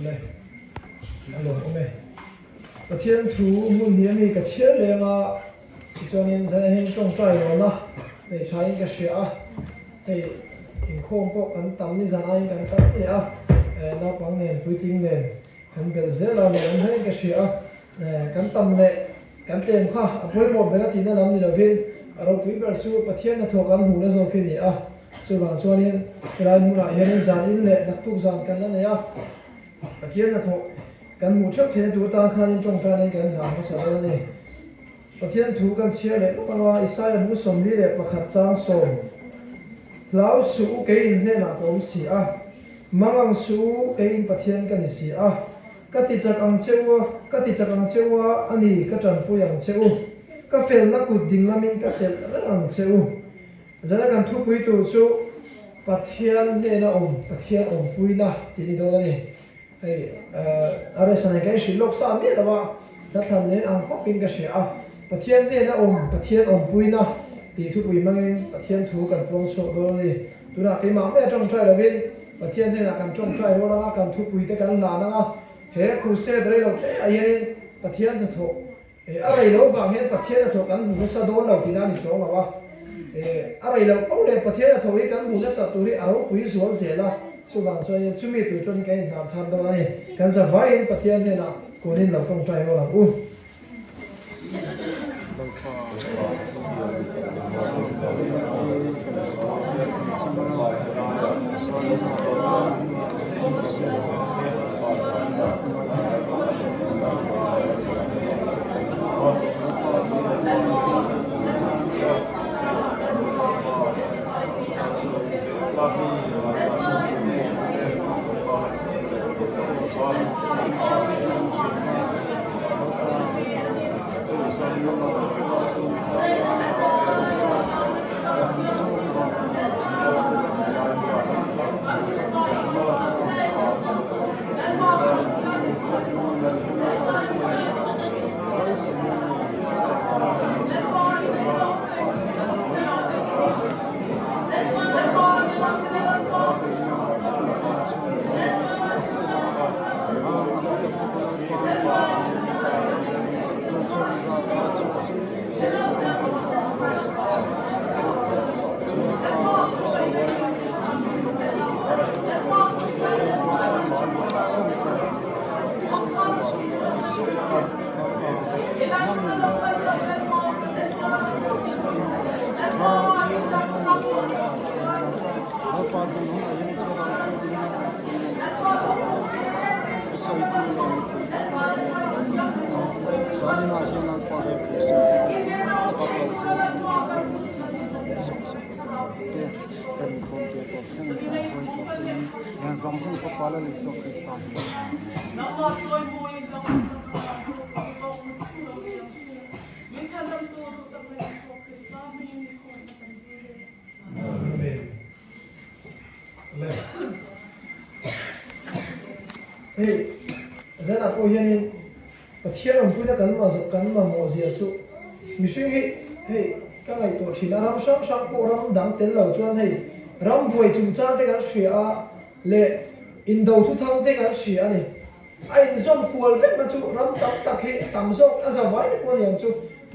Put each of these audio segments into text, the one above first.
เลยอันหลงโอเคประเทศทูมุ่งเนียมีกระเชียเลยมาที่จอนี้จะให้จงใจเรานะในใช้กระเชียในอินโคมพวกกันตำนี่จะให้กันกันเนี่ยนับฟังเนี่ยคุยจริงเนี่ยกันเบลเซลเราเนี่ยให้กระเชียกันตำเนี่ยกันเตียนข้าเอาไปหมดไปก็จีนน้ำนี่เราฟินเราคุยแบบสู้ประเทศนั้นถูกกันหูแล้วโซฟินเนี่ยส่วนบางส่วนนี้เราหมู่หลายเห็นสารอินเลยนักทุกสารกันแล้วเนี่ยประเทศนั้นถูกกันหมู่ชอบเทียนตัวตาข้านี่จงใจในกันหาภาษาแล้วนี่ประเทศถูกกันเชียร์เลยก็ว่าอิสราเอลมุสลิมนี่แหละประคับจ้างส่งแล้วสู้เกินเนี่ยนะผมเสียมังสู้เกินประเทศกันเสียก็ติดจากอังเจ้าอันนี้ก็จันผู้ยังเจ้าก็เฟลนักกุดดิ่งละมินก็เจ็บแล้วอังเจ้าจะได้กันทุกวิตัวสู้ประเทศเนี่ยนะประเทศปุยนะทีนี้โดนนี่อะไรสัญญาณสิโลกสามเนี่ยแต่ว่าดัชนีอังกฤษเป็นกระเสียประเทศเนี่ยนะประเทศปุยนะตีทุกวิมังประเทศถูกกันปลงโซ่โดนนี่ตัวนักที่มาไม่จงใจเลยวินประเทศเนี่ยนะกันจงใจรู้แล้วว่ากันทุกวิแต่กันหลานนะเฮ้ครูเสดอะไรเราไอ้ยันประเทศจะถูกอะไรเราฟังเห็นประเทศจะถูกกันมุสลิมเราที่นั่นนี่สองเราว่าอะไรเราเอาเลยประเทศถูกกันมุสลิมตัวนี้เอาปุยสวนเสียละส่วนบางส่วนจุดมีตัวจนกันหาทำได้กันสบายประเทศเนี่ยนะคนนี้เราต้องใจเราเฮ้ยจะนับโอ้ยนี่ประเทศเราพูดกันมาโมเสียสุมิซึ่งเฮ้ยก็ไงตัวที่เราช่างพวกเราดังเต็มเหล่าจวนให้รำบวยจุ่มจ้าเด็กันเสียเละอินโดทุกทางเด็กันเสียนี่ไอ้ส่วนควอลเวทมาจุรำตักให้ต่ำส่งอาศัยไว้ในคนอย่างจุ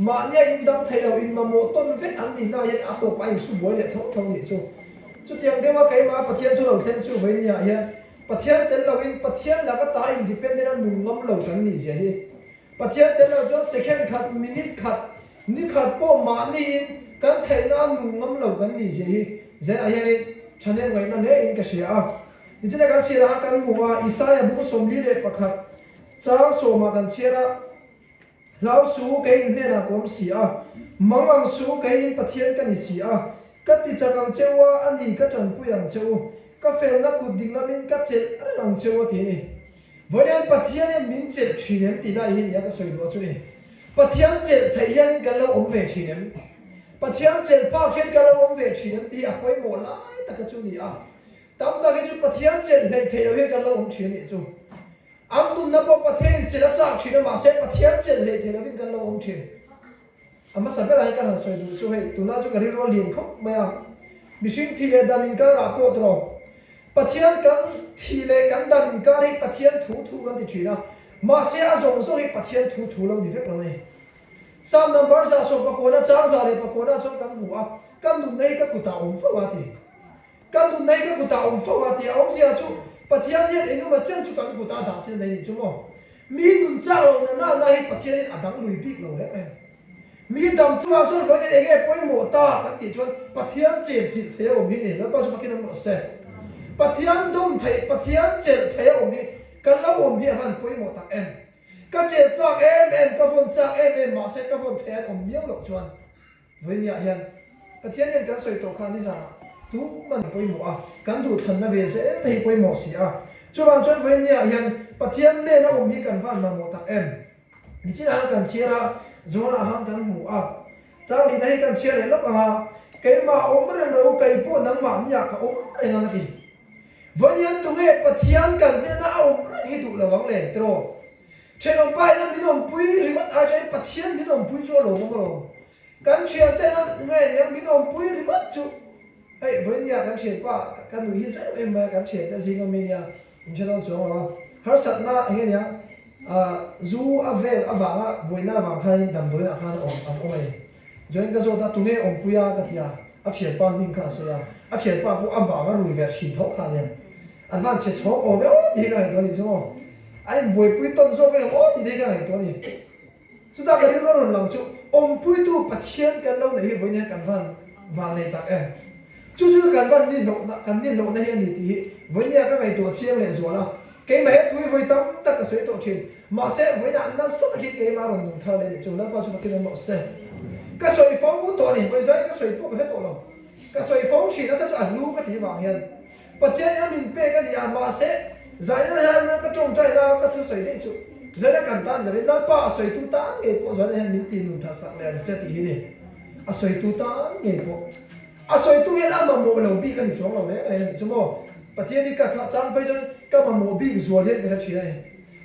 มาเนี่ยอินดังไทยเราอินมาโมต้นเวทอันนี้น่าจะอัตโตไปสุบวยเนี่ยท้องนี่จุจุดอย่างเดียวว่าใครมาประเทศทุกเราเช่นจุไว้เนี่ยเฮียประเทศเต็มเราอินประเทศแล้วก็ตายอินดิเพนเดนต์หนุ่มล้มเรากันนี่เสียที่ประเทศเต็มเราจน second ขัด minute ขัดนี่ขัดโป้มานี่กันไทยน่าหนุ่มล้มเรากันนี่เสียที่เจ้าอย่างนี้ฉันเองไว้นั่นเองอินก็เสียนี่จะกันเสียละกันหัวอิสราเอลบุกสมดีเลยประคับจ้างโซมากันเสียละเราสู้กันเนี่ยนะผมเสียมังสู้กันประเทศกันนี่เสียก็ติดจากกันเจ้าว่าอันนี้ก็จันผู้ยังเจ้าก็เฟลนักกุดดิ่งละมินก็เจ็บอะไรนังเจ้าทีนี้วันนี้ประเทศเนี่ยมินเจ็บทีนี้ตีได้ยินยังก็สวยด้วยจุดนี้ประเทศเจ็บไทยยันกันแล้วอมเวทีนี้ประเทศเจ็บป้าเขียนกันแล้วอมเวทีนี้ที่อ่ะไปหมดละแต่ก็จุดนี้ตามตาที่จุดประเทศเจ็บในไทยเราเห็นกันแล้วอมทีนี้จุดอันนู้นนับว่าประเทศเจ็บจากทีนี้มาเสียประเทศเจ็บในไทยเราเห็นกันแล้วอมทีนี้อามาสับอะไรกันสวยดูช่วยตัวน่าจะกระดิ่งรอเลี้ยงเขาไม่มิชินที่เลดามินก็รับโปรตรอ ปัทยันกันทีเลกันดามินการิปัทยันถูกันติดชีนะมาเสียส่งส่งให้ปัทยันถูเราดีเฟกเราเนี่ยสามนัมเบอร์สะสมปะโกนะจ้างสาเลยปะโกนะชนกันหัวกันดูในก็กุตาอมฟ้าตีกันดูในก็กุตาอมฟ้าตีอมเสียจูปัทยันเนี่ยเองก็มาเจ้าจูกันกุตาด่าเช่นไรนี่จูมั้งมีหนุนจ้าเราเนี่ยน่าให้ปัทยันอัดังลุยปีกเราเนี่ยมีดำจ้าชนคนเองปล่อยหมดตากันติดชนปัทยันเจ็บจิตเที่ยวมีเนี่ยแล้วปัจจุบันกินหมดเสร็จปัทยันดมเทปัทยันเจ็บเที่ยวมีกันเล่าอมมีฟันปล่อยหมดตักก็เจ็บจากก็ฝนจากมาเสร็จก็ฝนแทนอมเมียวหลอกชวนเวียนยายันปัทยันยันกันสวยตัวข้านี่จ้าทุกมันปล่อยหมดกันถูกทันนะเวเสที่ปล่อยหมดเสียจุบันชนเวียนยายันปัทยันเนี่ยนะอมมีกันฟันมาหมดตักนี่ที่นั่นกันเชียร์จวนอาหารกันหมูเจ้าลีได้กันเชียร์เลยลูกเกยมาอมเรื่องเราเกยพวกนังหมานี่อยากอมเรื่องอะไรกินวันนี้ตรงนี้ปัทยันกันเนี่ยนะอมให้ดูระวังเลยตรอเช่นอมไปนั้นมีน้องปุ้ยหรือว่าอาจจะปัทยันมีน้องปุ้ยชัวร์หลงมั้งกันเชียร์แต่นั้นแม่เนี่ยมีน้องปุ้ยหรือว่าจุเฮ้ยวันนี้กันเชียร์ป่ะกันดูฮิตใช่ไหมกันเชียร์แต่สิ่งนี้เนี่ยมันจะต้องจงหาสัตว์น่ะอย่างเงี้ยจูอาเวลอาวางบัวน่าวางให้ดำด้วยนะครับอมจนก็จะตัดตรงนี้อมปุยากัตยาอาเชียร์ป้ามิ่งข้าสุยาอาเชียร์ป้าพวกอันบางก็รุยเวรชินทบข้าเนี่ยอันบ้านเช็ดชอบโอ้ยดีกันตัวนี้ใช่ไหมอันนี้บัวปุยต้นโซ่ก็โอ้ดีกันตัวนี้สุดท้ายก็เรื่องหลังจู่อมปุยตัวปัทยันกันเราเนี่ยวันนี้กันวันในตักจู่กันวันนี้เราในอันนี้ที่วันนี้ก็ไงตัวเชียงเลยส่วนละเกมแบบทุยไฟตั้มตักกระสุนตัวชินมาเสไฟนั้นสักคิดเกมมาลงทุนเท่าเลยจุดนั้นพอจะมาคิดว่ามาเสกระสุนฟ้องตัวนี้ไฟใช้กระสุนพวกให้ตัวลงกระสุนฟ้องชินแล้วจะอันรู้ก็ตีฝังยันปัจจัยนั้นมินเป้ก็ดีมาเสใจนั้นก็จงใจเราก็ทุสวยได้จุดใจนั้นกันตันเลยแล้วป้าสวยตุตันเงี้ยพวกใจนั้นมินตีนุนทัศน์เลยเสตีนี่สวยตุตันเงี้ยพวกสวยตุเงี้ยแล้วมาโมเราบีกันอีกสองเราเนี่ยอะไรนี่ชั่วโมงปัจจัยนี้ก็จำไปจนก็มาโมบีส่วนเห็นกันเชียร์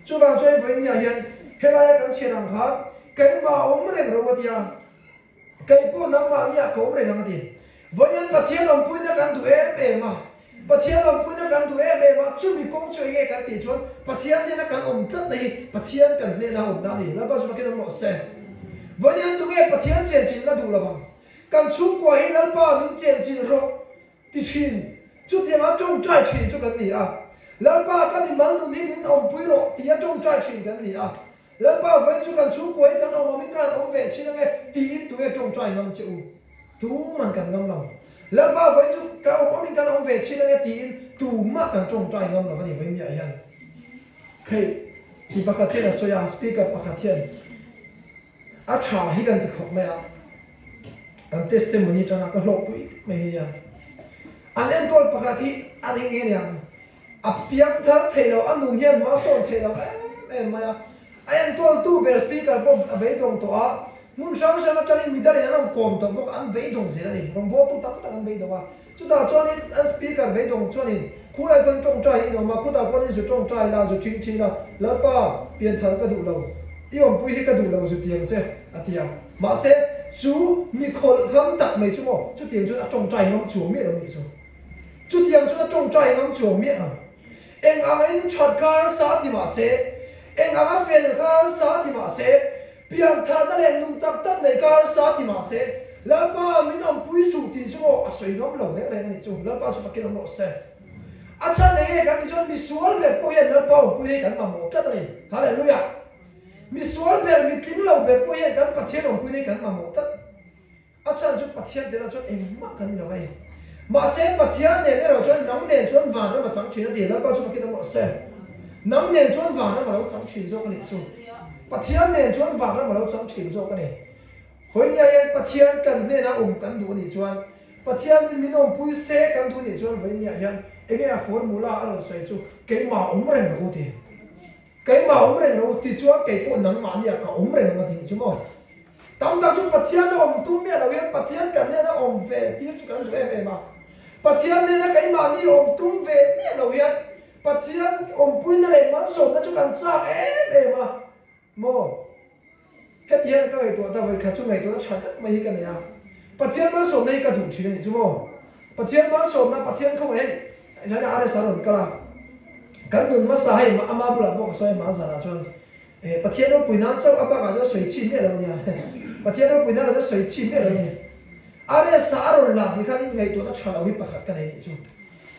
จุดบางช่วยไฟเนี่ยยันเฮลายกันเชียร์นะครับเกยมาอมเรื่องเราวัดยาเกยพูดน้ำมาเนี่ยเขาเรื่องอะไรวันนี้ปัจจัยเราพูดกันตัวมาปัจจัยเราพูดกันตัวมาจุดมีกงช่วยกันตีชวนปัจจัยนี้นะกันอมจัดเลยปัจจัยกันเนี่ยนะอมนั่นนี่แล้วปัจจุบันเราหมดเส้นวันนี้ตัวปัจจัยเจนจินแล้วดูระวังกันชุบกว่าให้แล้วป้ามีเจนจินรอติชินจุดที่มาจงใจชินสุกันนี่แล้วป้าก็มีมันตรงนี้มีอมปุยโรที่จงใจชินกันนี่แล้วป้าไว้จุกันชุบกว่าให้กันอมมีการอมเวชินไงตีตัวจงใจน้ำจิ๋วตูมันกันน้ำเราแล้วป้าไว้จุกันอมมีการอมเวชินไงตีตูมากกันจงใจน้ำเราวันนี้ไว้เนี่ยยันเฮ้ยที่ปากกาเทียนสวยสปีกกับปากกาเทียนอาชาให้กันที่ขอบแม่อันเทสต์มันนี่จะนักหลอกปุยไม่เห็นอันนั้นตัวปกติอะไรเงี้ยอับยังทั้งเทเราอันนุ่งเย็นมาส่งเทเรามาอันตัวตู้เบสปีกกับผมเบย์ตรงตัวมุนช่างช่างจะเล่นมิดาเลยนะผมตัวพวกอันเบย์ตรงเสียเลยผมบอกตัวตั้งเบย์ตรงว่าจุดนั้นช่วงนี้อันสปีกกับเบย์ตรงช่วงนี้คู่อะไรกันจงใจอินออกมาคู่ตาคนนี้สุดจงใจละสุดชิงละแล้วป้าเปลี่ยนทางกระดูเราที่ผมพูดให้กระดูเราสุดเตียงเจ้าเตียงมาเสจูมีคนทำตัดไม่ชั่วโมงจุดเตียงจุดจงใจน้ำจูเมียเรานี่จูจุดเตียงจุดจงใจน้ำจูเมียเอ็งอะไรนี่ช็อตการสาธิมาเสเอ็งอะไรเฟลการสาธิมาเสเปลี่ยนทางนั่นเองนุ่มตัดในการสาธิมาเสแล้วป้ามีน้ำปุยสูตีชั่วโมงสวยน้ำหลงเนี่ยอะไรกันนี่จูแล้วป้าจะมากินน้ำหลงเสอาจารย์เนี่ยกันที่จนมีส่วนแบบปุยแล้วป้าปุยกันมาหมดกันเลยฮาเลลูยามีส่วนแบบมีกินเหล้าแบบปุยกันปะเทียนของปุยกันมาหมดกันอาจารย์จุดปะเทียนเดี๋ยวเราจุดเองมากกันนี่เลยมาเสพปะเทียนเนี่ยเราจุดน้ำเด่นจุดหวานแล้วมาจังชีนเดียวแล้วป้าจุดมากินน้ำหมดเสน้ำเด่นจุดหวานแล้วมาเราจังชีนโซกันนี่จุดปะเทียนเนี่ยจุดหวานแล้วมาเราจังชีนโซกันนี่คนเนี่ยยังปะเทียนกันเนี่ยนะกันดูนี่จุดปะเทียนมีน้องปุยเสกันดูนี่จุดคนเนี่ยยังเอ็งฟอร์มูลาเราใส่จุดเกี่ยมาเรื่องรู้ดีเกี่ยมาเรื่องรู้ที่จุดเกี่ยคนนั้นมาเนี่ยก็เรื่องมาดีจุดมั้งตั้งแต่จุดปะเทียนเราตุ้มเนี่ยเราเห็นปะเทียนกันเนี่ยนะเวที่จุดกันด้วยมาปะเทียนเนี่ยนะเกี่ยมานี่ตุ้มเวเนี่ยเราเห็นปะเทียนปุยนั่นเองมันส่งนะจุดกันจ้ามาโมเฮ็ดยังก็ไอตัวแต่ไว้ขัดจุดไหนตัวฉันไม่เห็นกันเนี่ยปะเทียนมันส่งในกระดูกชิ้นนี่จุดมั้งปะเทียนมันส่งนะปะเทียนเขาไอ้ Jadi ada sarun kala kan nun masa hai ma ama bula bok soi ma sa chon pathian no puina chau apa ga jo soi chi me lo nya pathian no puina lo soi chi me lo nya are sarun la ni khan ngai to na chala wi pakhat kan ai chu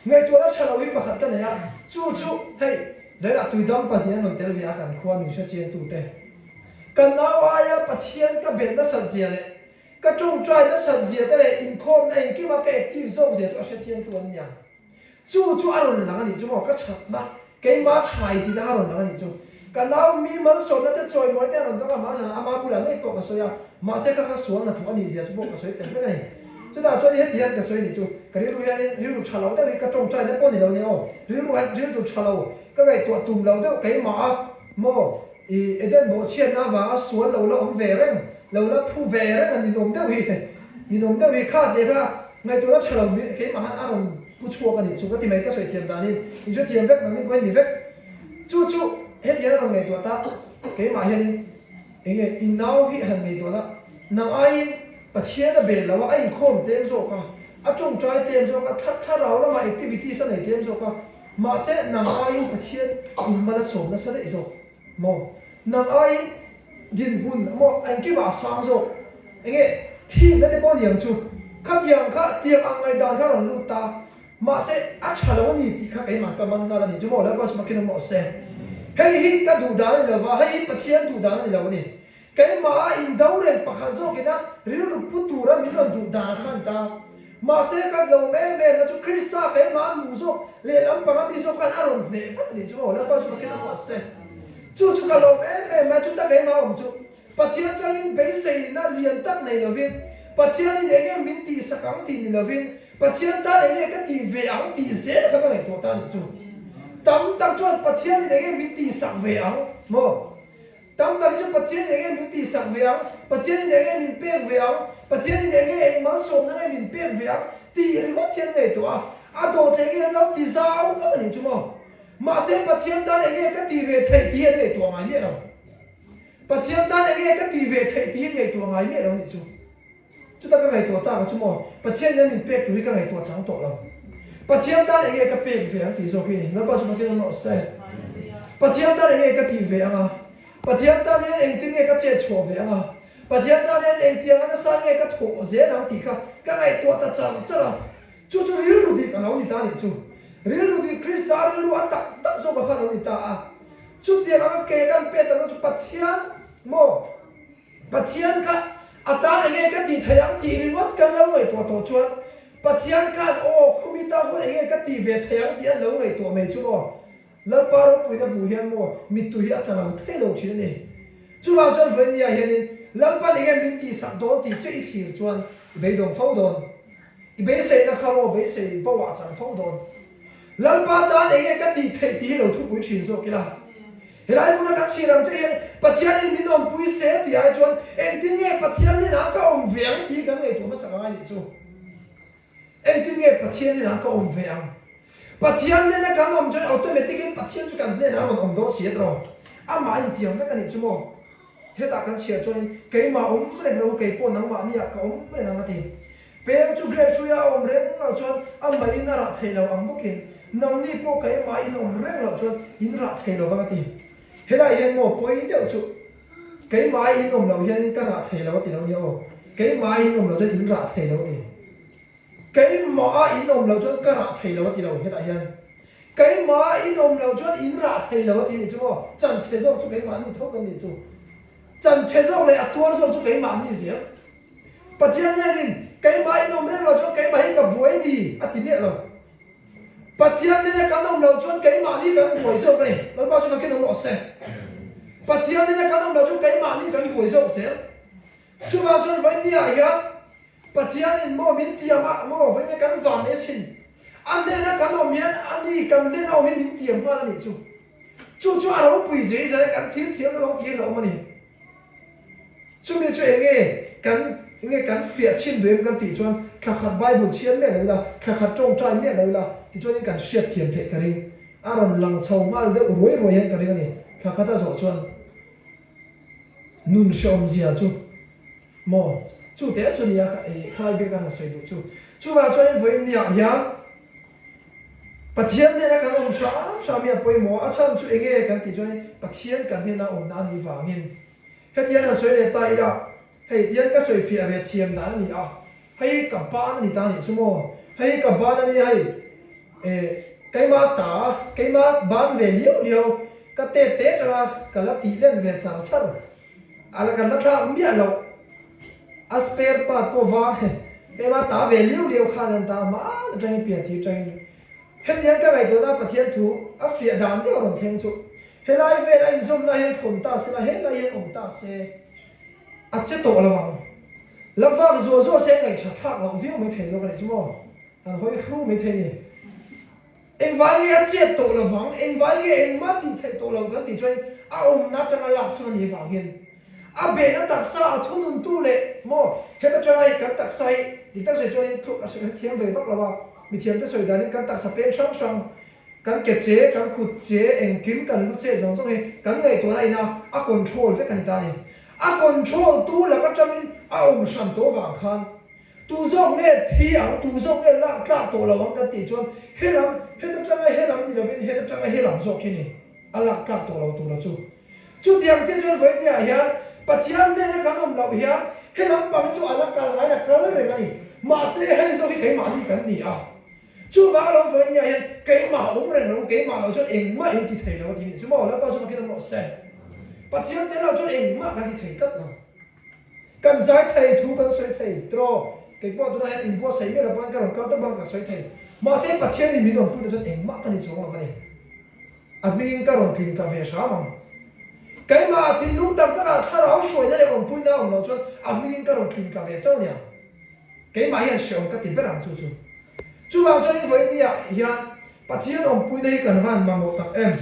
ngai to na chala wi pakhat kan ya chu hei zai la tui dam pathian no tel via kan khuwa mi sha chen tu te kan na wa ya pathian ka ben na sa zia le ka chung trai na sa zia te le in khom na in ki ma ka active zone zia cho sha chen tu nya chu aron lang ani chu mo ka chat ba ke ma khai ti da aron lang ani chu ka naw mi man so na te choi mo te aron ta ma sa ama pu la nei ko ka so ya ma se ka suang na thu ani zia chu mo ka so te ka nei chu da choi he tian ka so ni chu ka ri ru ya ni ri ru cha lo da ka chong chai na po ni lo ni o ri ru cha lo ka gai to tum lo da ke ma mo e den bo chen na wa suan lo lo om ve reng lo la phu ve reng ani nom da wi ni nom da wi kha de ka ngai to da cha lo ke ma han aron不错个你，除个地面个水田的你就田分，你归你分，就迄点那个多大，给买些你，那个你脑去很多啦，那爱把天的变了，爱空点做个，啊种栽点做个，他老了嘛 activity 上来点做个，马些那爱把天你们的手那是的一种，么，那爱人本么，俺给马上做，那个天那得包养出，看养看养俺来当他人路大。mà sẽ ắt trả lâu nhỉ thì các cái mà các bạn nào là nhỉ chúng tôi đã bao nhiêu cái nó sẽ hay hi cái thủ đá này là và hay bắt thiên thủ đá này là vậy cái mà in đâu rồi bắt hàng số cái đó riu được phụ tu ra mình làm thủ đá khăn ta mà sẽ các lâu mẹ là chú Christa cái mà mù số lệ lắm bằng đi số khăn aron này phát thì chúng tôi đã bao nhiêu cái nó sẽ chú các lâu mẹ mà chúng ta cái mà ông chú bắt thiên cho nên bây giờ nó liên tắc này là viên bắt thiên này cái mình tì sắc cắm tì là viên pathian ta enge ka ti ve ang ti ze ka ba to ta ni chu tam tak chuan pathian ni enge mi ti sak ve ang mo tam tak chu pathian ni enge mi ti sak ve ang pathian ni enge min pek ve ang pathian ni enge eng ma som na enge min pek ve ang ti ri wa thian nei to a do te enge lo ti zau ka ni chu mo ma se pathian ta enge ka ti ve thei ti nei to ngai me lo pathian ta enge ka ti ve thei ti nei to ngai me lo ni chu chúng ta cái ngày tuổi ta có chúng mò, bắt thiên nhân mình bẹp tuổi cái ngày tuổi trắng tuổi lâu, bắt thiên ta lại nghe cái bẹp về thì rồi khi nó bao nhiêu cái nó sai, bắt thiên ta lại nghe cái thì về à, bắt thiên ta lại anh tiếng nghe cái chết chùa về à, bắt thiên ta lại anh tiếng anh sang nghe cái thổ dễ nào thì cái ngày tuổi ta trắng chắc là, chú riu rồi thì cái nào đi ta đi chú, riu rồi thì Christa riu rồi tắc số cái nào đi ta à, chú tiếng anh cái bẹp ta nó chú bắt thiên mò, bắt thiên cái ata enge ka ti thayang ti ringot kan lo ngai to chuan pathian khan o khumita ko enge ka ti ve thayang ti an lo ngai to me chu mo lalpa ro puina bu hian mo mitu hi atana thei lo chin ni chu wa chuan ven nia hian lalpa enge min ti sak don ti che i thir chuan be dong fo don i be se na khawo be se ba wa chan fo don lalpa ta enge ka ti thei ti lo thu pu chin zo kila helai muna ka chirang che pathian in min om pui se ti ai chuan en ti nge pathian ni na ka om veang ti kan ngai to ma sanga ai chu en ti nge pathian ni na ka om veang pathian ne na kan om chuan automatically pathian chu kan ne na om do sia tro a ma in tiang ka ni chu mo he ta kan chia chuan ke ma om le lo ke po nang ma ni ka om le na ti pe chu grep chu ya om re na chuan a ma in na ra thei lo ang bukin nang ni po ke ma in om re lo chuan in ra thei lo wa ti helai hian mo poi deuh chu cái mai in om lo hian ka ra thei lo ti lo nyo cái mai in om lo chuan in ra thei lo ni cái ma in om lo chuan ka ra thei lo ti lo he hian cái ma in om lo chuan in ra thei lo ti ni chu chan che zo chu cái ma ni thok ni chu chan che zo le atuar zo chu cái ma ni zia pathian hian cái ma in om lo chuan cái ma hi ka buai ni ati ne lo pathian ne ka nom lo chuan cái ma ni kan buai zo ni lo ba chu ka no se pathian ne ka nom lo chu cái ma ni kan buai zo se chu ba chuan vai ni a ya pathian in mo min tiam a mo vai ne kan van e sin an ne na kan om yan ani kan ne na min tiam ma ni chu a ro pui ze za kan thiam lo ki lo ma ni chu mi chu nghe kan fiat chin bem kan ti chuan kha khat bible chian me la kha khat tong trai me la ti chuan kan siat thiam the karing aron lang chho mal de roi hen karing ni kha khata zo chuan nun shom zia chu mo chu te chu nia khai be kan soi du chu wa chuan voi nia ya pathian ne kan sam ya poi mo achan chu enge kan ti chone pathian kan ne na na ni wangin hetian a soi le tai da hei tian ka soi fi ave thiam da ni a hei ka ba ni ta ni sumo hei ka ba ni hei cái mà ban về liu cái tê ra cái là tỷ lên về chẳng sẵn à là cái là thang miết lộc asper pa po va cái mà ta về liu khá lên ta mà tranh biển thì tranh hết những cái này tôi đã bắt thiên thú à phía đàn đi còn thiên số hết lại về lại zoom lại hết phun ta sẽ hết lại hết ông ta sẽ à chết tổ là vang rồi sẽ ngày chặt thang lòng view mới thấy rồi cái này chứ mà anh hỏi khu mới thấy nè anh vay nghe chết tổ là vắng anh vay nghe anh mất thì thấy tổ là cái thì chơi à ông nát cho nó làm sao như vàng hiền à bé nó đặc sa thu nung tu lệ mò hết cái chơi cái đặc say thì ta sẽ cho nên thuộc cái sự thiêm về vóc là bao bị thiêm ta sẽ đào lên cái đặc sa bên song song cái kết chế cái cụt chế anh kiếm cái lút chế giống giống này cái ngày tuổi này nào à control với cái ta này à control tu là cái trong à ông sản tổ vàng khan tu dòng nghe thi ảo tu dòng nghe lạc lạc tổ là vắng cái tỷ chuan hết cái trong này hết lắm thì là viên hết trong này hết lắm rồi khi này à lạc lạc tổ là chú tiang chế chuan với nhà hiền pathian nên nó cái ông lão hiền hết lắm bằng chú à lạc cái này là cái này này mà sẽ hay rồi cái mà đi cái gì à chú bảo nó với nhà hiền cái mà ông này nó cái mà nó cho em mà em thì thấy nó thì chú bảo nó bao nhiêu cái nó sẽ pathian nên nó cho em mà cái thì thấy cất nào cần giải thầy thu cần xoay thầy tro cái bọn tôi hay import xây cái là bọn cái đồng cao bằng cả xoay thầy mà sẽ bắt thiên thì mình đồng tôi cho em mắc cái này xuống là vậy à mình cái đồng kinh ta về sao mà cái mà thì lúc tập tất cả thà áo xoay này ông tôi nào nó cho à mình cái đồng kinh ta về sao nhỉ cái mà hiện sử cái tiền biết làm chú bảo cho như vậy nhỉ hiện bắt thiên ông tôi đây cần van mà một tập em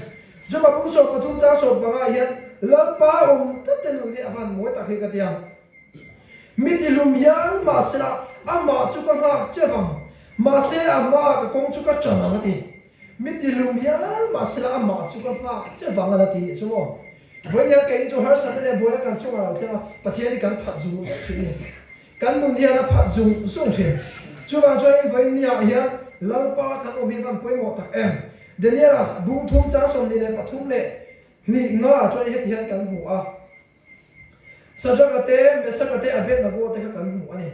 cho mà bung sột mà thun cha sột bằng hiện lớn ba ông tất nhiên luôn đi van mỗi tập khi cái tiền mitilum yal masla ama chuka ma chevang mase ama ka kong chuka chana ngati mitilum yal masla ama chuka ma chevang ngati ni chumo vonya kai chu har sa ne bola kan chu ma thema pathiani kan phat zu chu ni kan nun dia na phat zu sung the chu ba choi vonya hian lalpa kan omi van poi mo tak em deniala bung thum cha som ni ne pathum le ni nga choi het hian kan mu a sajagate mesagate abet na go te ka kan mu ani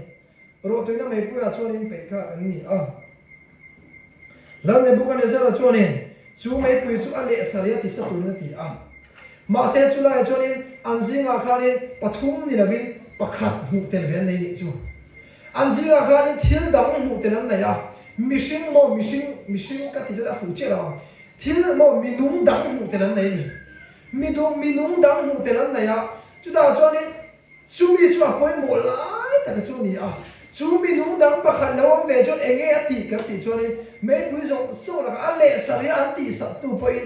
ro toina mai puya chonin pe ka ani a lam ne bukan ezara chonin chu mai pui chu ale saria ti sa tulna ti a ma se chula chonin anjinga khanin pathum ni lavin pakhat hu tel ven nei ni chu anjinga khanin thil dang hu tel an nei a mishing ka ti jara fu che la thil mo minung dang hu tel an nei ni minung dang hu tel an nei a chú ta cho nên chú mi chú à quay một lại tại cái chú này à chú mi đúng đắn bạc hẳn lâu về cho anh nghe thì cái thì cho nên mấy quý rộng số là anh lệ sari anh thì sắp tu phải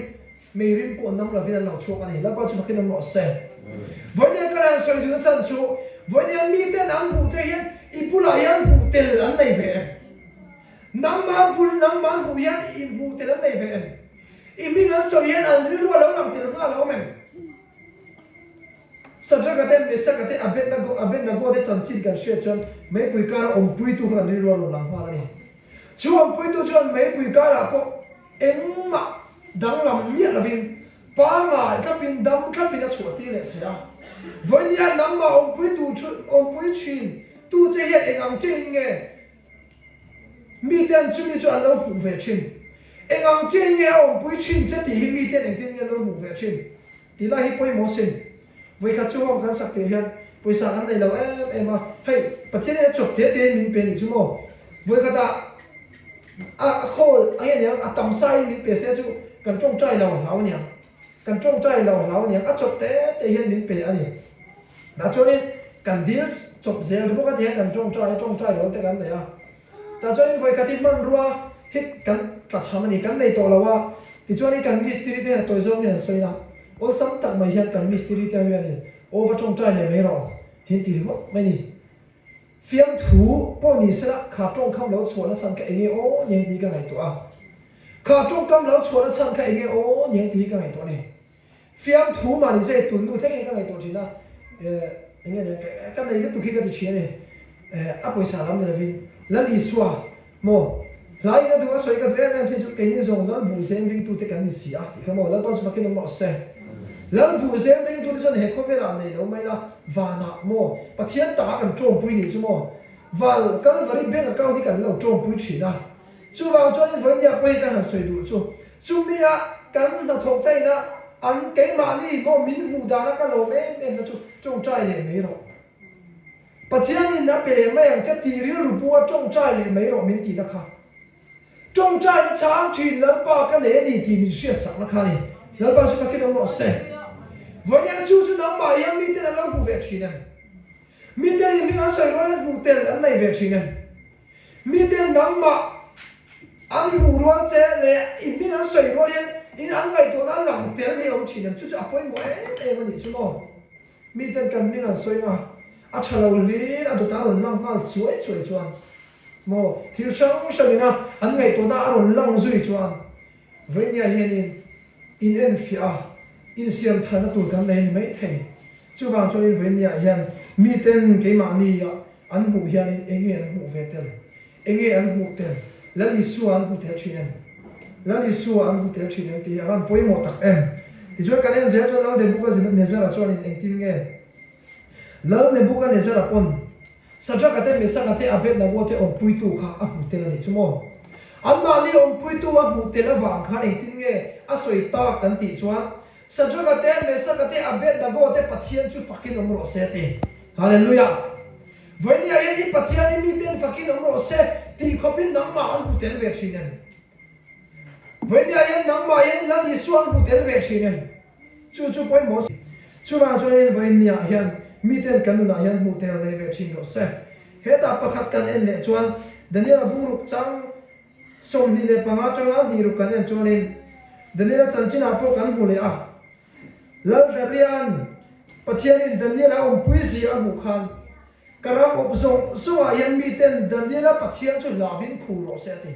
mấy rin bộ năm là vì là chuộc anh là bao nhiêu cái năm lọ xe với những cái này xoay chúng chân chú với những mi tên anh bù chơi hiện ipu lại anh bù tiền anh này về năm ba bù hiện ipu tiền anh này về mình anh xoay hiện anh đi luôn lâu làm tiền mà lâu mình sajagate mesagate abet na go de chanchin kan she chon mai pui kara pui tu khan ri ro lang ma ni chu pui tu chon mai pui kara po engma dang lam nia la vin pa ma ka pin dam ka pin a chuati le thea vonia nam ma pui tu chu pui chin tu che hian engang che nge mi ten chu mi chu an lo pu ve chin engang che nge pui chin che ti hi mi ten eng tin nge lo mu ve chin ti la hi poi mo sin với các chú ông kan sak te hian poisa an nei lo em a hei pathian ne chop te min pe ni chumo với các ta a khol anh em a tam sai min pe se chu kan trong trai lo lau nya kan trong trai lo lau nya a chop te hian min pe ani na cho nên kan deal chop zel bo ka te kan trong trai lo te kan nei a ta cho nên với các tin man ruwa hit kan ta chama ni kan nei to lawa ti cho nên kan mystery te to zong ni sai na ol sam tak mai hian kan mystery te hian ni over trong trai le me ro hin ti mo mai ni fiam thu po ni sala kha trong kham lo chona san ka enge o nyeng ti ka ngai to a kha trong kam lo chona san ka enge o nyeng ti ka ngai to ni fiam thu ma ni se tun du theng ka ngai to china enge ne ka nei tu ki ka ti chine a poisa lam ne vin la li swa mo lai na du a soi ka em thi chu ke ni zong lal bu zeng ring tu te kan ni sia ti khamo lal pa chu fakin mo se lal bu zeng ring tu chon he khovela nei lo mai la wana mo pathian ta kan chom pui ni chu mo val kan vari ben ka ni kan lo chom pui thi na chu wang chon ni voi nia pui kan han soi du chu mi a kan na thok tai na an ke ma ni mo min mu da na ka lo me em na chu chong trai le me ro pathian ni na pe le mai ang cha ti ri lu pu a chong trai le me ro min ti na kha trong trai cái sáng thì lớn bao cái lễ gì thì mình xuyên sẵn nó khai này lớn bao chúng ta cái đồng nó xe với những chú chú nóng bài em mi tên là lâu cụ về chỉ này mi tên thì mình ăn sợi nó lên cụ tên là này về chỉ này mi tên nóng mà ăn bù luôn chứ lẽ mình ăn sợi nó lên in ăn ngày tôi ăn lòng tiền thì ông chỉ này chú chú áp với mỗi em mà đi chú nó mi tên cần mình ăn sợi mà ăn chả lâu lý ăn tụi ta rồi lăng bao chuối chuối chuan mò thiếu sáng sáng na anh ngày tôi đã rồi lăng duy chuan với nhà hiền in en phía in xiêm thay nó tụi cái này mấy thầy chú vào cho nên với nhà hiền mi tên cái mà ni anh mù hiền anh nghe anh mù về tên anh nghe anh mù tên lấy đi xua anh mù theo chuyện lấy đi xua anh mù theo chuyện thì anh bôi một tắc em thì cho cái này dễ cho lâu để bốc cái gì nên ra cho nên anh tin nghe lâu để bốc cái này ra pon sajak ate mesak ate abet na bote om puitu kha a putel ni chumo amma ni om puitu a putel awang kha eng tin nge a soi ta kan ti chuan sajak ate mesak ate abet na bote pathian chu fakin om ro se te hallelujah voini a ye pathian ni ten fakin om ro se ti khopin nam ma an putel ve thinen voini a ye nam ma ye la ni suan putel ve thinen chu poi mo chu wa cho nên voini a hian mi ten kan na hian mu tel nei ve thin ro se heta pakhat kan en le chuan daniel bungruk chang som ni le panga tanga ni ru kan en chuanin daniel chanchina po kan mu le a lal darian pathianin daniel a om puisi a mu khan karam op zong suwa yan mi ten daniel pathian chu lavin khu ro se ti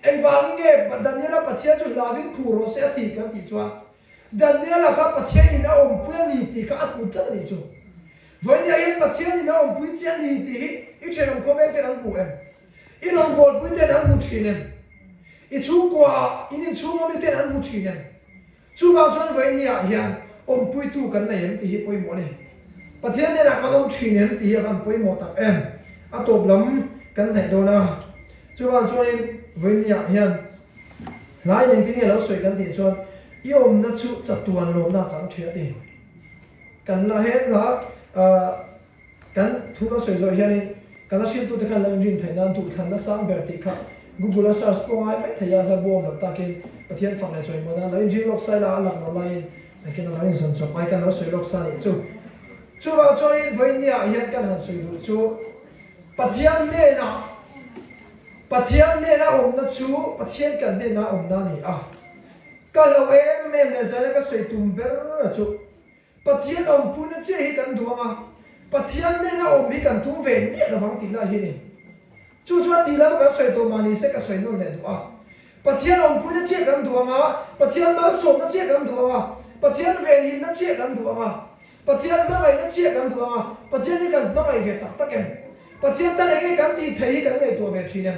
eng wangi nge daniel pathian chu lavin khu ro se ti kan ti chuan daniel ka pathian in a om puani ti ka pu ta ni chu với nhà yên mà thiên thì nó ông quý chiến thì ít chuyện ông có vẻ tên ông bùi em ít ông bùi quý tên ông bùi chín em ít chú qua ít chú mà biết tên ông bùi chín em chú vào cho với nhà hiện ông bùi tu cái này em thì bùi mỏ này và thiên này là con ông chín em thì vẫn bùi mỏ tập em à tổ lắm cái này đâu na chú vào cho nên với nhà hiện lại những cái này nó soi cái gì cho yêu nó chú chặt tuần lốm na chẳng chuyện gì cần là hết là kan thu ta soi rồi hian kan a sil tu te khan lang jin thainan tu than na sang ber ti kha google search po ai mai thaya za bom la takin pathian phang le choi mo na lai jin lok sai la lang no lai na ken la in son chop ai kan lo soi lok sa ni chu wa cho in voi nia hian kan han soi du chu pathian ne na om na chu pathian kan ne na om na ni a ka lo em le za ka soi tum ber chu pathian om pu na che hi kan duanga pathian ne na om hi kan tum ve mi na wang ti na hi ni chu ti la ka soi to mani se ka soi no le du a pathian om pu na che kan duanga pathian ma som na che kan duanga pathian ve ni na che kan duanga pathian ma mai na che kan duanga pathian ni kan ma mai ve tak tak em pathian ta le kan ti thei kan le to ve thinen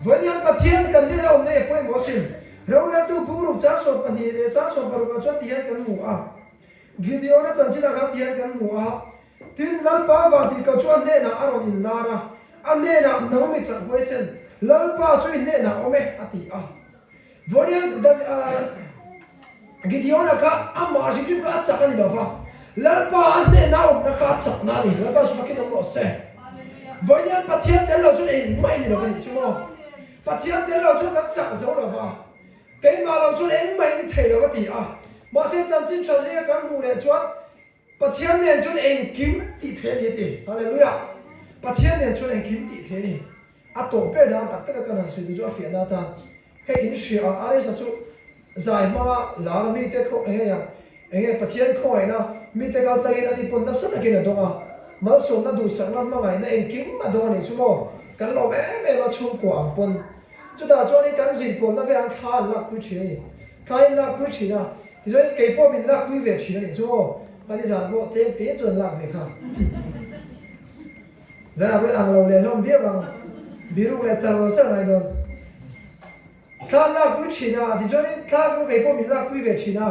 vanian pathian kan ne na om ne poi mo sim ro ya tu pu ru cha so pani le cha so paru ka cho ti han kan mu a Gideon na chanchina kha tian kan mu a tin lal pa wa ti ka chuan ne na aron in lara an ne na no mi chan hoi chen lal pa chu in ne na ome ati a vorian dan Gideon na kha amma ji ki ka chak ani lova lal pa an ne na om na kha chak na ni lal pa chu fakin no se vorian pathian tel lo chu in mai ni lo ni chu mo pathian tel lo chu ka chak zo lova cái mà lo chu en mai ni thei lo ti a mà sẽ chân chính cho riêng các mù này chuột, bắt thiên nên chuột em kiếm tỷ thế này đi, hallelujah, bắt thiên nên chuột em kiếm tỷ thế này, à tổ bé đó tất cả các hàng suy nghĩ cho phiền ta, hay in suy à ai sẽ chuột giải mà là mi te không anh ấy bắt thiên không ai na mi te cao tay na đi pon na sát cái này đâu à, mà số na đủ sáng lắm mà ngày na em kiếm mà đâu này chú mò, cái lò bé mà chú quảng pon, chú ta cho nên cái gì pon na về ăn thà là cứ chuyện, cái là cứ chuyện à. Thì rồi cái bộ mình lạc quý về chỉ là để cho bạn đi giảng bộ thêm tế chuẩn lạc về khả giờ là với ăn lâu liền không biết bằng ví dụ là chào này rồi thla la pui china di jonin thla ko ke po min la pui ve china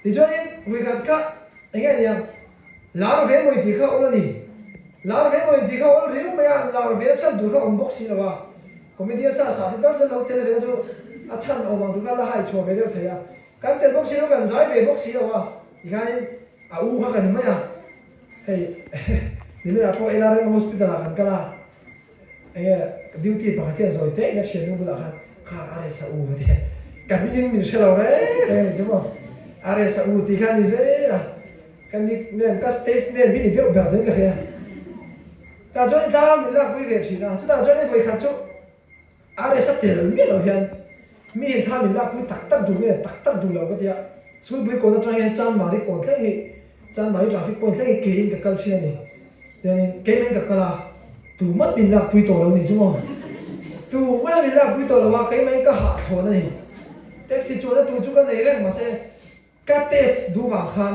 di jonin wi khat ka enga niang la ve moi di kha olani la ve moi di kha ol riu me ya la ve cha du kha unbox si lawa comedy sa sa ta cha lo tele ve chu a chan o mang du ka la hai cho ve le thaya kan tel box si lo kan zai ve box si lawa di kha ni a u kha kan ma ya hey ni me la po LRM hospital kan kala enga duty pa khatia zoi te na chen bu la khan kha are sa u de kan min min shelo re ni jmo are sa u ti khan ni ze la kan ni men ka stage ne min ni de ba de ka ya ta cho ni ta min la pui ve chi na chu ta cho ni voi khan chu are sa tel mi lo hian mi tha min la pui tak du me tak du lo ka dia su bui ko na tra hian chan ma ri ko tle hi chan ma ri traffic point tle ke in ka kal chi ni yani ke men ka kala tu mất mình lạc quy tổ đâu nhỉ chứ không? Tu mất mình lạc quy tổ là cái mấy cái hạt thổ này, taxi chỗ đó tu chú cái này đấy mà sẽ cái test đủ vàng khan,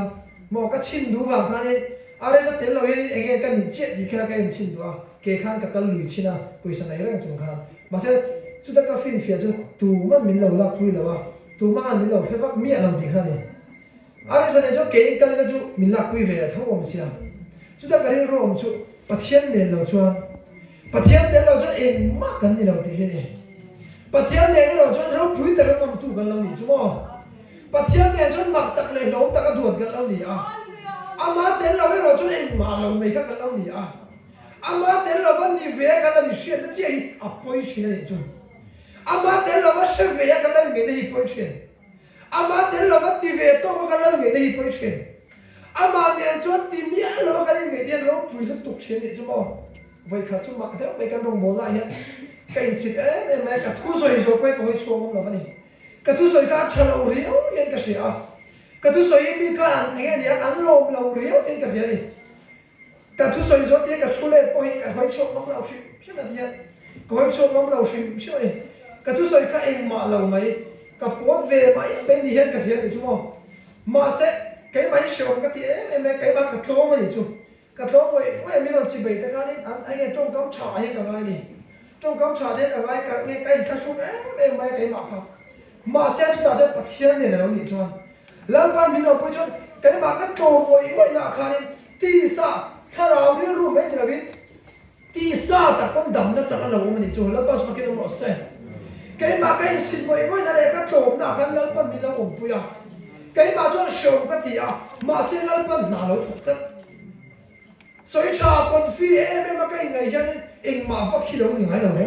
mà cái chín đủ vàng khan ấy, à đấy sẽ tiền lâu ấy anh cái nhị chết đi cái chín đó, cái khan cái lười chín à, quỳ sang này đấy chúng khan, mà sẽ chú ta cái phim phía chú tu mất mình lâu lạc quy là tu mất mình lâu phải vác miệng làm gì khan này, à đấy sẽ này chú cái này chú mình lạc quy về thằng ông xia, chú ta cái này rồi ông chú bắt thiên này lâu chuan Pathian ten lo chon eng ma kan ni lo te he ne Pathian ne lo chon ro phui ta kan tu kan lo ni chumo Pathian ne chon mak tak le lo ta ka duat kan lo ni a ama ten lo ro chon eng ma lo me ka kan lo ni a ama ten lo van ni ve ka la ni shen na chi a poi chi ni chun ama ten lo va she ve ka la me ni poi chen ama ten lo va ti ve to ka la me ni poi chen ama ne chon ti mi lo ka ni me ten ro phui lu tuk chen ni chumo vậy khá chung mặc thế mấy cái đồng bộ lại hiện cái xịt ấy em mấy cái thu rồi quay có hơi chuông không là vậy cái thu rồi cả chả lâu riêu yên cái gì à cái thu rồi bị cái anh nghe đi ăn lâu riêu yên cái gì này cái thu rồi rồi thì cái chú lệ có cái hơi chuông không lâu xí xí là gì có hơi chuông không lâu xí xí này cái thu rồi cái em mà lâu mấy cái bột về mấy bên đi hiện cái gì này chú không mà sẽ cái máy sửa cái tiếng em mấy cái bác cái thô mà gì chú cái đó vậy mình làm gì vậy thế cái này anh em trong cắm trà hay cả cái này trong cắm trà thế cả cái số em mấy cái mà xem chúng ta sẽ bắt thiên này là nó nghĩ cho lần ban mình làm cái chuyện cái mà cái đồ mỗi là cái này tì sa thay nào đi luôn mấy thì là biết tì sa ta con đầm nó chẳng là lâu mà nghĩ cho lần ban chúng ta cái nó mất xe cái mà cái xin mỗi là cái đồ nào cái lần ban mình làm ổn vui à cái mà cho sớm cái gì à mà xem lần ban nào nó thuộc chất soi cha con phi em mà cái ngày dân em mà phát khi lâu những ngày nào đấy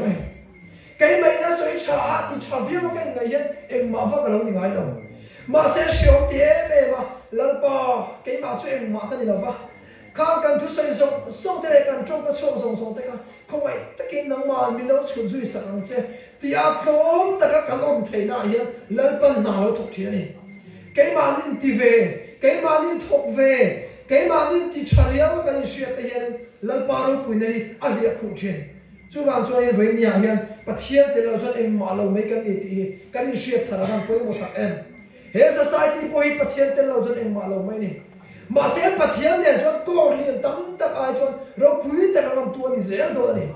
cái mấy nó soi cha thì cha phi mà cái ngày dân em mà phát cái lâu những ngày nào mà sẽ sửa tiền em mà lần ba cái mà cho em mà cái gì đâu vậy khang cần thu soi xong thế này cần trong cái xong thế không phải tất cái năng mà mình đâu chịu duy sản chứ thì thốn tất cả các ông thầy nào hiện lần ba nào thuộc chuyện này cái mà nên đi về cái mà nên thuộc về cái mà đi thì chả riêng cái này xuyên tới hiện lần ba rồi cuối này anh liệt khủng chuyện chú vàng cho nên với nhà hiện bắt hiện tới là cho em mà lâu mấy cái này thì cái này xuyên thật là đang quay một thằng em hệ society bôi bắt hiện tới là cho em mà lâu mấy này mà sẽ bắt hiện này cho cô liền tắm tập ai cho rồi cuối tới là làm tuần gì dễ thôi này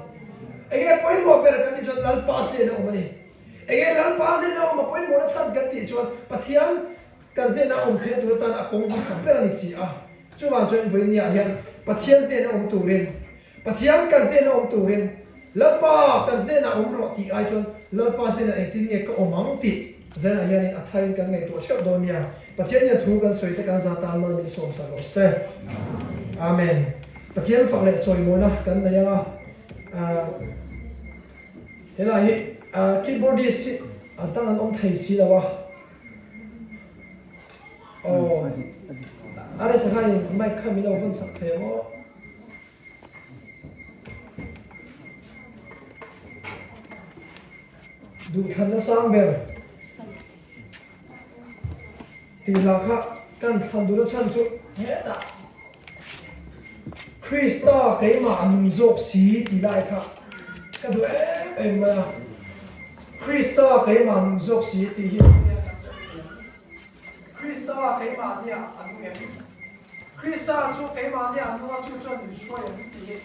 anh em quay một cái này cho lần ba tới là ông này anh em lần ba tới là mà quay một cái chân cái gì cho bắt hiện cái này là ông thấy tôi ta đã công việc sắp tới là gì à chú vàng cho với nhà hiện bắt thiên tên ông tù rin bắt thiên cần tên ông tù rin lớp ba cần tên là ông rõ thì ai cho lớp ba tên là anh tin nghe có ông mắng thì giờ này hiện tại thay cần ngày tổ chức đồ nhà bắt thiên nhà thu cần soi sẽ cần gia tăng mà mình sống sao sẽ amen bắt thiên phật lệ soi mona cần này thế là keyboardist tăng ông thầy sĩ là 아래 사가이 마이크 미나 오픈 상태고 두찬나 상벨 디라카 간 탄두라 찬주 해다 크리스타 게이마 안족시 디라이카 까도 에마 크리스타 게이마 안족시 디히 크리스타 게이마 아니야 안동에 크리스타 주 게이마 아니야 안동아 주전 수에 이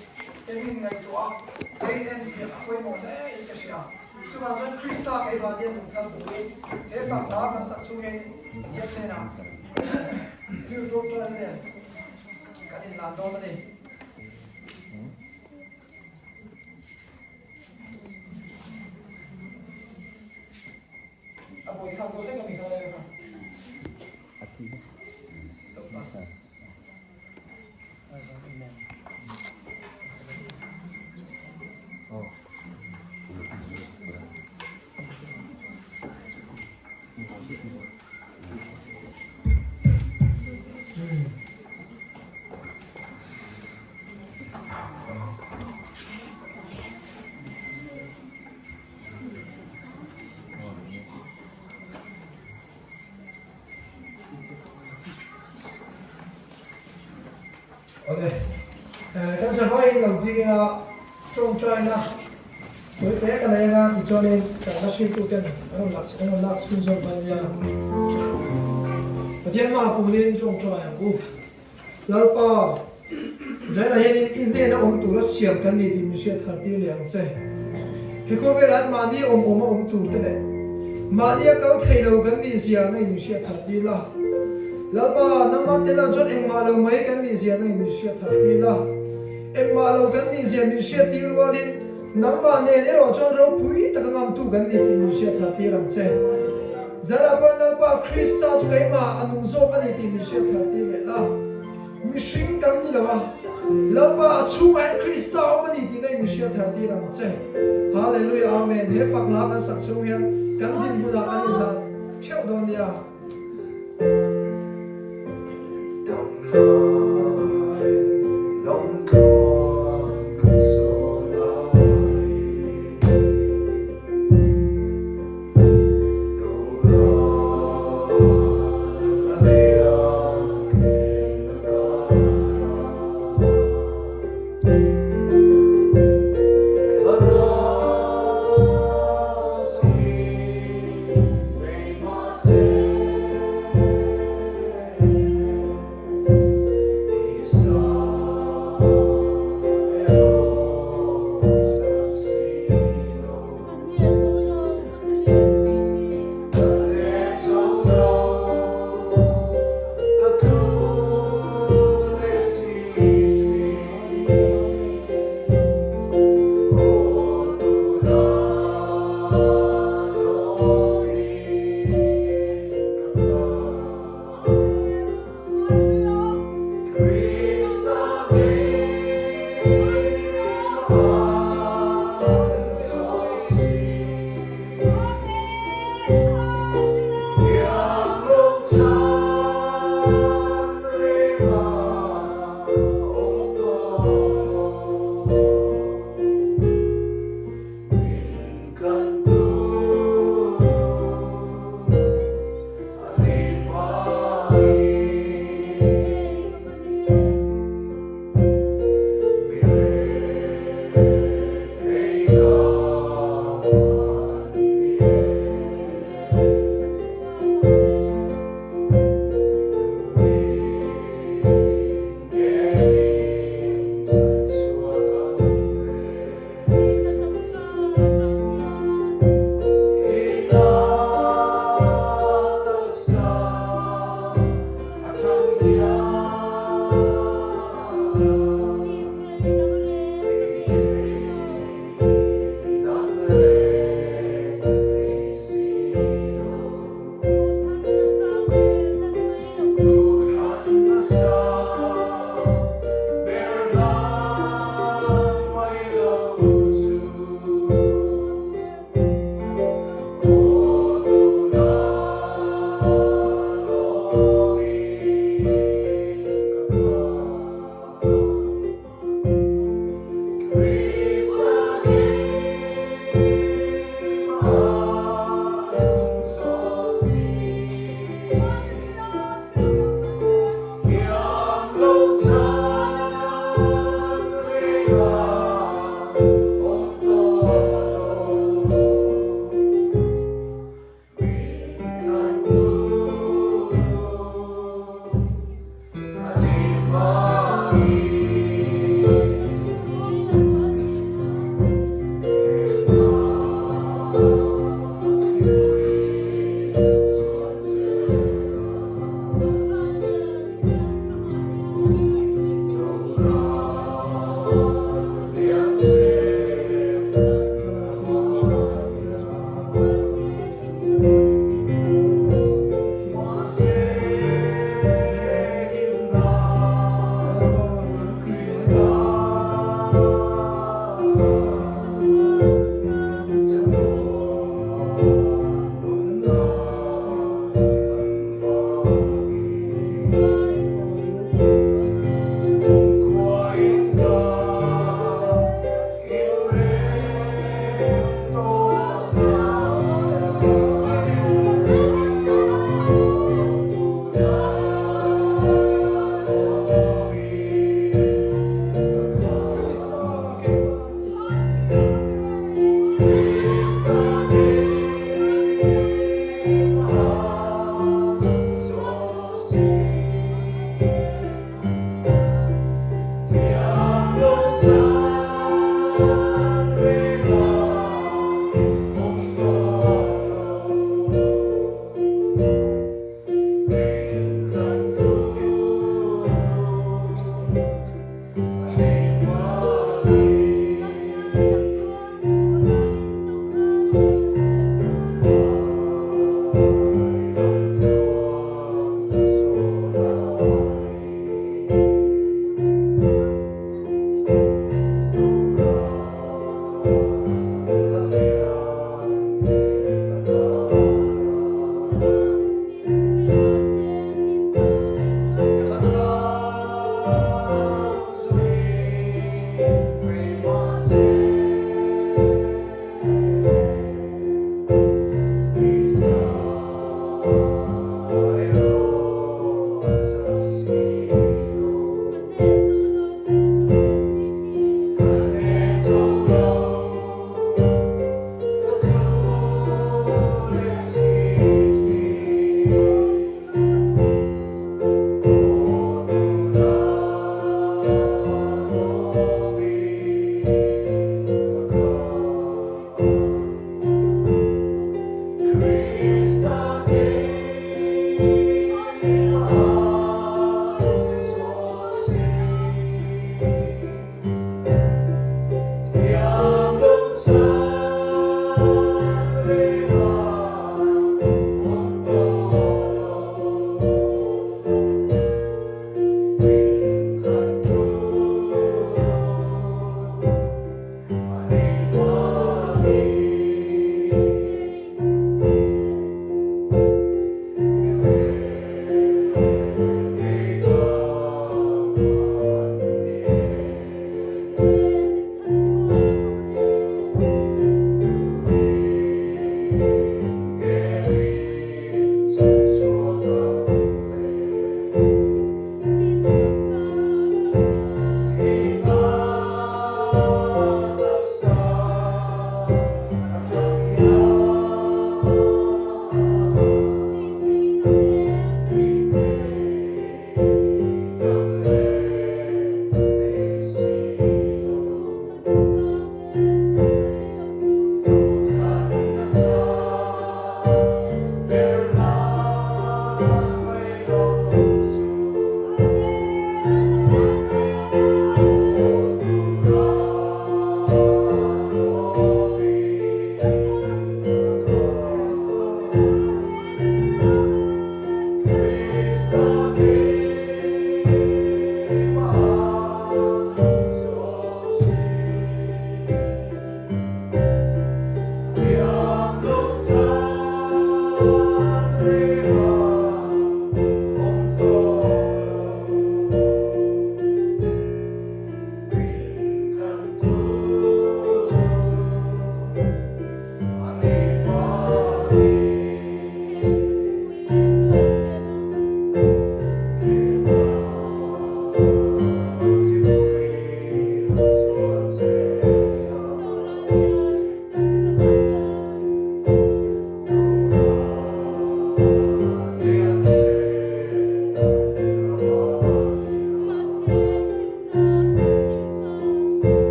게임 내도 아 게임 엔피 아코이 뭐네 이것이야 chúng ta nói Christ cái bản điện một thằng tuổi cái pháp đó là sắc chung nên nhất thế nào như rốt cho anh này cái này làm đó này à buổi sau tôi thấy mình thôi không tốt quá ok cái sản phẩm đầu tiên là trong trai na với cái này là thì cho nên cả nó xin tu tiên nó lạc xuống dòng bài nhà và thiên mà cùng lên trong trai của lão pa giải này nên in đây nó ông tu nó xiêm cái này thì mình sẽ thằng tiêu liền chơi khi có về lại mà đi ông tu thế này mà đi câu thầy đầu cái này xiêm này mình sẽ thằng tiêu là lão pa năm mà tên là chọn em mà lâu mấy cái này xiêm này mình sẽ thằng tiêu là em mà lâu cái này xiêm mình sẽ tiêu luôn đi nắm mà nè để rồi chọn rau pui tất cả ngắm tu cái này thì mình sẽ thằng tiêu làm chơi giờ là bọn lão pa Christ cho cái mà anh dùng cái này thì mình sẽ thằng tiêu là Mission kam ni lawa lapa chunga Krista mani ti nei mission thar ti ram che hallelujah amen he fak la kan sak chu hian kan din buda kan in la theu don dia dong la long ko kan so la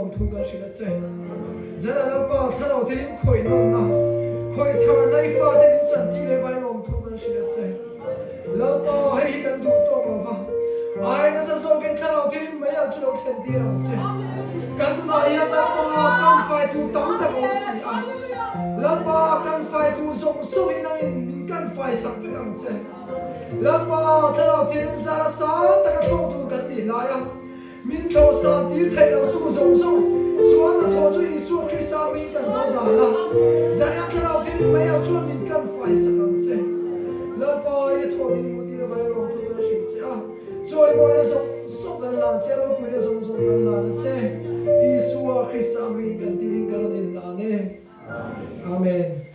lom thu kan shila che zana la pa tharo thilim khoi nom na khoi thar nai fa de min chan ti le vai lom thu kan shila che la pa hei kan du to ma va ai na sa so ke tharo thilim mai al chu lo thlen ti ram che kan na ya la pa kan fai tu tam da mo si a la pa kan fai tu song so in na in min kan fai sak fe kan che la pa tharo thilim sa sa ta ka thong tu kan ti la ya min tho sa ti thai lo tu song song suan na tho chu Isu Krista mi kan do da la zania tharo thilim mai al chu min kan fai sak kan che la pa ile tho min mu ti vai lo tu kan shin che a joy boy na song song kan la che ro pu na song song kan la na che Isu Krista mi kan ti kan din la ne amen